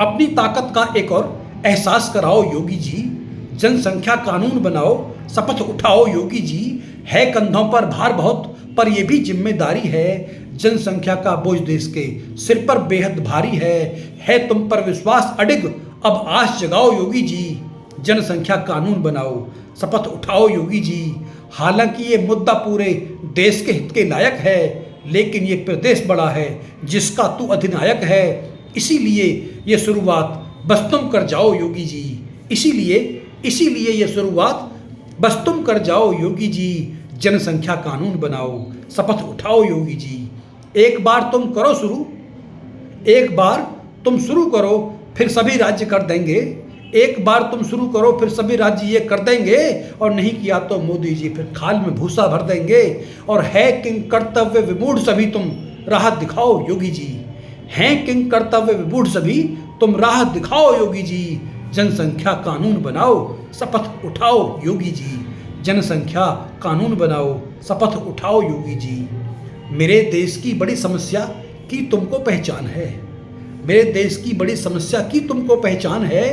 अपनी ताकत का एक और एहसास कराओ योगी जी, जनसंख्या कानून बनाओ, शपथ उठाओ योगी जी। है कंधों पर भार बहुत, पर यह भी जिम्मेदारी है, जनसंख्या का बोझ देश के सिर पर बेहद भारी है तुम पर विश्वास अडिग, अब आस जगाओ योगी जी, जनसंख्या कानून बनाओ, शपथ उठाओ योगी जी। हालांकि ये मुद्दा पूरे देश के हित के लायक है, लेकिन ये प्रदेश बड़ा है जिसका तू अधिनायक है, इसीलिए ये शुरुआत बस तुम कर जाओ योगी जी, इसीलिए ये शुरुआत बस तुम कर जाओ योगी जी, जनसंख्या कानून बनाओ, शपथ उठाओ योगी जी। एक बार तुम शुरू करो फिर सभी राज्य कर देंगे, एक बार तुम शुरू करो फिर सभी राज्य ये कर देंगे, और नहीं किया तो मोदी जी फिर खाल में भूसा भर देंगे। और है किंग कर्तव्य विमूढ़ सभी तुम राह दिखाओ योगी जी, हैं किंग कर्तव्य विमूढ़ सभी तुम राह दिखाओ योगी जी, जनसंख्या कानून बनाओ, शपथ उठाओ योगी जी, जनसंख्या कानून बनाओ, शपथ उठाओ योगी जी। मेरे देश की बड़ी समस्या की तुमको पहचान है, मेरे देश की बड़ी समस्या की तुमको पहचान है,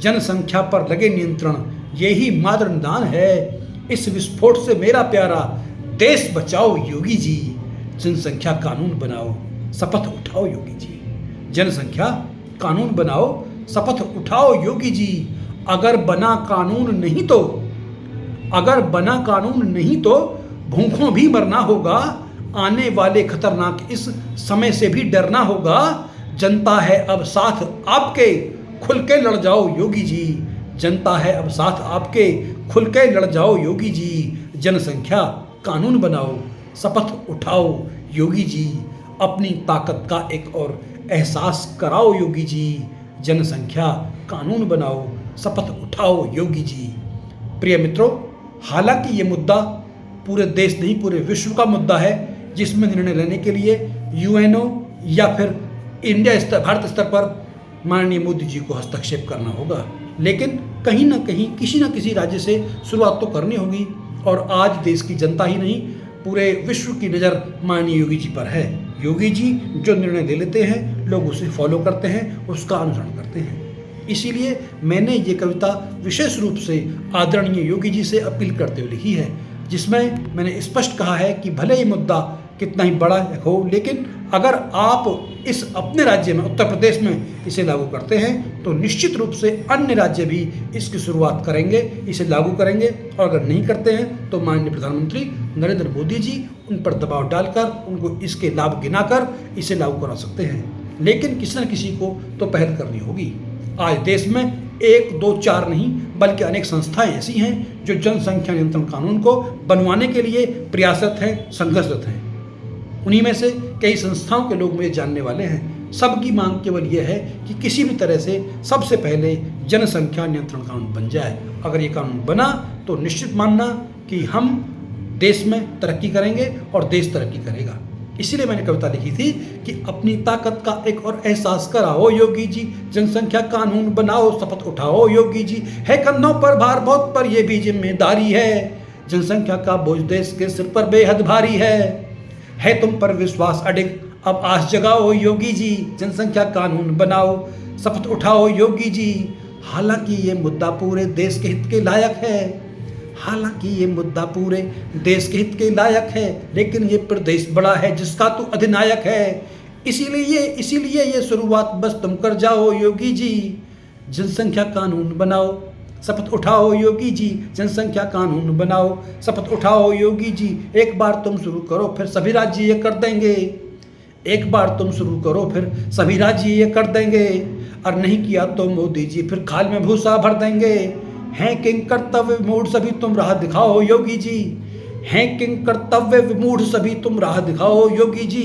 जनसंख्या पर लगे नियंत्रण यही मात्र निदान है, इस विस्फोट से मेरा प्यारा देश बचाओ योगी जी, जनसंख्या कानून बनाओ, शपथ उठाओ योगी जी, जनसंख्या कानून बनाओ, शपथ उठाओ योगी जी। अगर बना कानून नहीं तो भूखों भी मरना होगा, आने वाले खतरनाक इस समय से भी डरना होगा, जनता है अब साथ आपके खुल के लड़ जाओ योगी जी, जनता है अब साथ आपके खुल के लड़ जाओ योगी जी, जनसंख्या कानून बनाओ, शपथ उठाओ योगी जी। अपनी ताकत का एक और एहसास कराओ योगी जी, जनसंख्या कानून बनाओ, शपथ उठाओ योगी जी। प्रिय मित्रों, हालांकि ये मुद्दा पूरे देश नहीं पूरे विश्व का मुद्दा है, जिसमें निर्णय लेने के लिए यूएनओ या फिर भारत स्तर पर माननीय मोदी जी को हस्तक्षेप करना होगा, लेकिन कहीं ना कहीं किसी न किसी राज्य से शुरुआत तो करनी होगी। और आज देश की जनता ही नहीं पूरे विश्व की नज़र माननीय योगी जी पर है। योगी जी जो निर्णय ले लेते हैं लोग उसे फॉलो करते हैं, उसका अनुसरण करते हैं। इसीलिए मैंने ये कविता विशेष रूप से आदरणीय योगी जी से अपील करते हुए लिखी है, जिसमें मैंने स्पष्ट कहा है कि भले ही मुद्दा कितना ही बड़ा हो, लेकिन अगर आप इस अपने राज्य में उत्तर प्रदेश में इसे लागू करते हैं तो निश्चित रूप से अन्य राज्य भी इसकी शुरुआत करेंगे, इसे लागू करेंगे। और अगर नहीं करते हैं तो माननीय प्रधानमंत्री नरेंद्र मोदी जी उन पर दबाव डालकर उनको इसके लाभ गिनाकर इसे लागू करा सकते हैं, लेकिन किसी न किसी को तो पहल करनी होगी। आज देश में 1, 2, 4 नहीं बल्कि अनेक संस्थाएं ऐसी हैं जो जनसंख्या नियंत्रण कानून को बनवाने के लिए प्रयासरत हैं, संघर्षरत हैं। उन्हीं में से कई संस्थाओं के लोग मुझे जानने वाले हैं। सबकी मांग केवल यह है कि किसी भी तरह से सबसे पहले जनसंख्या नियंत्रण कानून बन जाए। अगर ये कानून बना तो निश्चित मानना कि हम देश में तरक्की करेंगे और देश तरक्की करेगा। इसीलिए मैंने कविता लिखी थी कि अपनी ताकत का एक और एहसास कराओ योगी जी, जनसंख्या कानून बनाओ, शपथ उठाओ योगी जी। है कंधों पर भार बहुत, पर यह भी जिम्मेदारी है, जनसंख्या का बोझ देश के सिर पर बेहद भारी है तुम पर विश्वास अडिग, अब आस जगाओ योगी जी, जनसंख्या कानून बनाओ, शपथ उठाओ योगी जी। हालांकि ये मुद्दा पूरे देश के हित के लायक है, लेकिन ये प्रदेश बड़ा है जिसका तू अधिनायक है, इसीलिए ये शुरुआत बस तुम कर जाओ योगी जी, जनसंख्या कानून बनाओ, शपथ उठाओ योगी जी, जनसंख्या कानून बनाओ, शपथ उठाओ योगी जी। एक बार तुम शुरू करो फिर सभी राज्य ये कर देंगे, एक बार तुम शुरू करो फिर सभी राज्य ये कर देंगे, और नहीं किया तो मोदी जी फिर खाल में भूसा भर देंगे। हैं किंग कर्तव्य विमूढ़ सभी तुम राह दिखाओ योगी जी, हैं किंग कर्तव्य विमूढ़ सभी तुम राह दिखाओ योगी जी,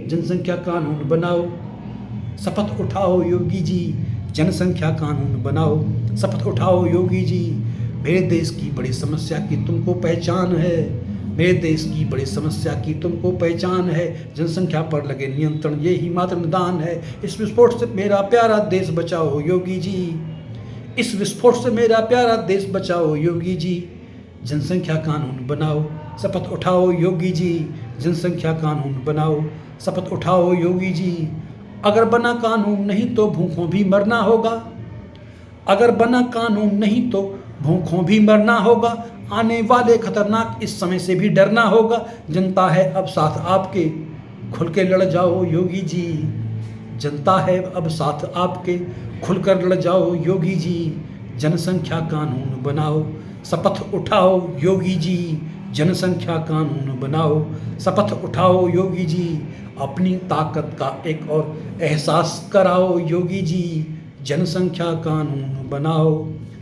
जनसंख्या कानून बनाओ, शपथ उठाओ योगी जी, जनसंख्या कानून बनाओ, शपथ उठाओ योगी जी। मेरे देश की बड़ी समस्या की तुमको पहचान है, मेरे देश की बड़ी समस्या की तुमको पहचान है, जनसंख्या पर लगे नियंत्रण ये ही मात्र निदान है, इस विस्फोट से मेरा प्यारा देश बचाओ योगी जी, इस विस्फोट से मेरा प्यारा देश बचाओ योगी जी, जनसंख्या कानून बनाओ, शपथ उठाओ योगी जी, जनसंख्या कानून बनाओ, शपथ उठाओ योगी जी। अगर बना कानून नहीं तो भूखों भी मरना होगा। अगर बना कानून नहीं तो भूखों भी मरना होगा। आने वाले खतरनाक इस समय से भी डरना होगा। जनता है अब साथ आपके, खुल के लड़ जाओ योगी जी। जनता है अब साथ आपके, खुलकर लड़ जाओ योगी जी। जनसंख्या कानून बनाओ, शपथ उठाओ योगी जी। जनसंख्या कानून बनाओ, शपथ उठाओ योगी जी। अपनी ताकत का एक और एहसास कराओ योगी जी। जनसंख्या कानून बनाओ,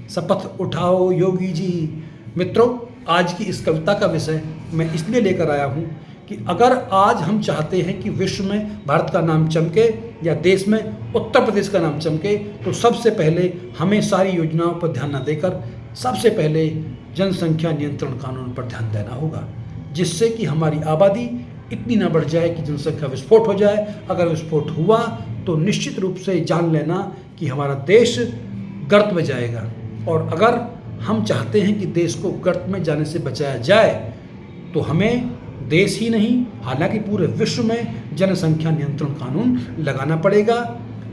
शपथ उठाओ योगी जी। मित्रों, आज की इस कविता का विषय मैं इसलिए लेकर आया हूँ कि अगर आज हम चाहते हैं कि विश्व में भारत का नाम चमके या देश में उत्तर प्रदेश का नाम चमके, तो सबसे पहले हमें सारी योजनाओं पर ध्यान न देकर सबसे पहले जनसंख्या नियंत्रण कानून पर ध्यान देना होगा, जिससे कि हमारी आबादी इतनी ना बढ़ जाए कि जनसंख्या विस्फोट हो जाए। अगर विस्फोट हुआ तो निश्चित रूप से जान लेना कि हमारा देश गर्त में जाएगा। और अगर हम चाहते हैं कि देश को गर्त में जाने से बचाया जाए तो हमें देश ही नहीं, हालांकि पूरे विश्व में जनसंख्या नियंत्रण कानून लगाना पड़ेगा।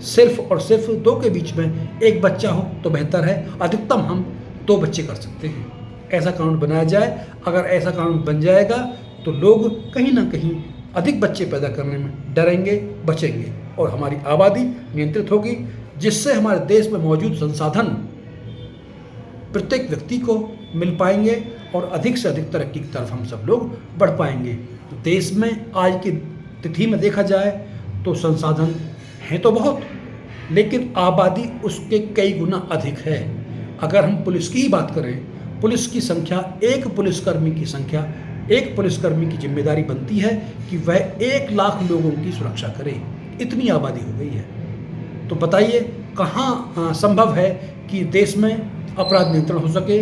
सिर्फ और सिर्फ 2 के बीच में 1 बच्चा हो तो बेहतर है, अधिकतम हम 2 बच्चे कर सकते हैं। ऐसा कानून बनाया जाए। अगर ऐसा कानून बन जाएगा तो लोग कहीं ना कहीं अधिक बच्चे पैदा करने में डरेंगे, बचेंगे और हमारी आबादी नियंत्रित होगी, जिससे हमारे देश में मौजूद संसाधन प्रत्येक व्यक्ति को मिल पाएंगे और अधिक से अधिक तरक्की की तरफ हम सब लोग बढ़ पाएंगे। देश में आज की तिथि में देखा जाए तो संसाधन हैं तो बहुत, लेकिन आबादी उसके कई गुना अधिक है। अगर हम पुलिस की ही बात करें, पुलिस की संख्या, एक पुलिसकर्मी की संख्या, एक पुलिसकर्मी की जिम्मेदारी बनती है कि वह 1 लाख लोगों की सुरक्षा करे। इतनी आबादी हो गई है। तो बताइए कहाँ संभव है कि देश में अपराध नियंत्रण हो सके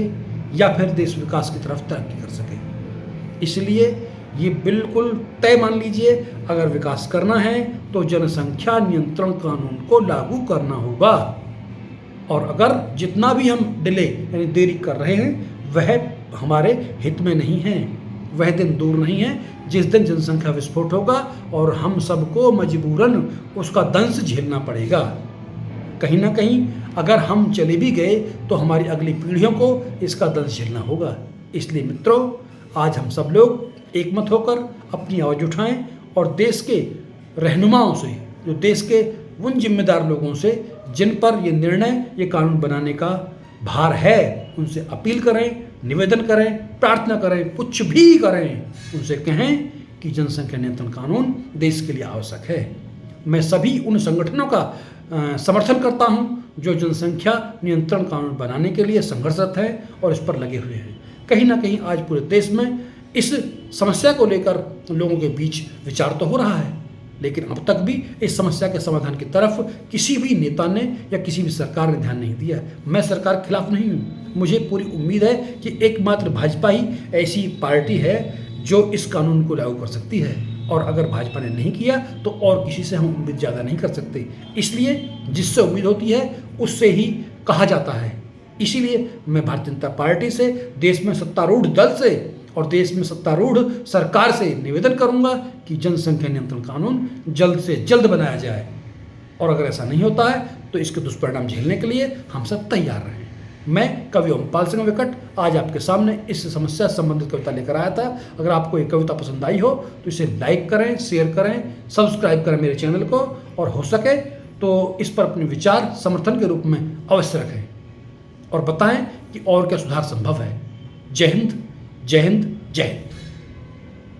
या फिर देश विकास की तरफ तरक्की कर सके। इसलिए ये बिल्कुल तय मान लीजिए, अगर विकास करना है तो जनसंख्या नियंत्रण कानून को लागू करना होगा। और अगर जितना भी हम डिले यानी देरी कर रहे हैं वह हमारे हित में नहीं है। वह दिन दूर नहीं है जिस दिन जनसंख्या विस्फोट होगा और हम सबको मजबूरन उसका दंश झेलना पड़ेगा। कहीं ना कहीं अगर हम चले भी गए तो हमारी अगली पीढ़ियों को इसका दंश झेलना होगा। इसलिए मित्रों, आज हम सब लोग एकमत होकर अपनी आवाज़ उठाएं और देश के रहनुमाओं से, जो देश के उन जिम्मेदार लोगों से जिन पर ये निर्णय, ये कानून बनाने का भार है, उनसे अपील करें, निवेदन करें, प्रार्थना करें, कुछ भी करें। उनसे कहें कि जनसंख्या नियंत्रण कानून देश के लिए आवश्यक है। मैं सभी उन संगठनों का समर्थन करता हूं जो जनसंख्या नियंत्रण कानून बनाने के लिए संघर्षरत है और इस पर लगे हुए हैं। कहीं ना कहीं आज पूरे देश में इस समस्या को लेकर लोगों के बीच विचार तो हो रहा है, लेकिन अब तक भी इस समस्या के समाधान की तरफ किसी भी नेता ने या किसी भी सरकार ने ध्यान नहीं दिया। मैं सरकार के खिलाफ नहीं हूँ। मुझे पूरी उम्मीद है कि एकमात्र भाजपा ही ऐसी पार्टी है जो इस कानून को लागू कर सकती है, और अगर भाजपा ने नहीं किया तो और किसी से हम उम्मीद ज़्यादा नहीं कर सकते। इसलिए जिससे उम्मीद होती है उससे ही कहा जाता है। इसीलिए मैं भारतीय जनता पार्टी से, देश में सत्तारूढ़ दल से और देश में सत्तारूढ़ सरकार से निवेदन करूंगा कि जनसंख्या नियंत्रण कानून जल्द से जल्द बनाया जाए, और अगर ऐसा नहीं होता है तो इसके दुष्परिणाम झेलने के लिए हम सब तैयार रहें। मैं कवि ओमपाल सिंह विकट आज आपके सामने इस समस्या से संबंधित कविता लेकर आया था। अगर आपको ये कविता पसंद आई हो तो इसे लाइक करें, शेयर करें, सब्सक्राइब करें मेरे चैनल को, और हो सके तो इस पर अपने विचार समर्थन के रूप में अवश्य रखें और बताएं कि और क्या सुधार संभव है। जय हिंद, जय हिंद, जय हिंद।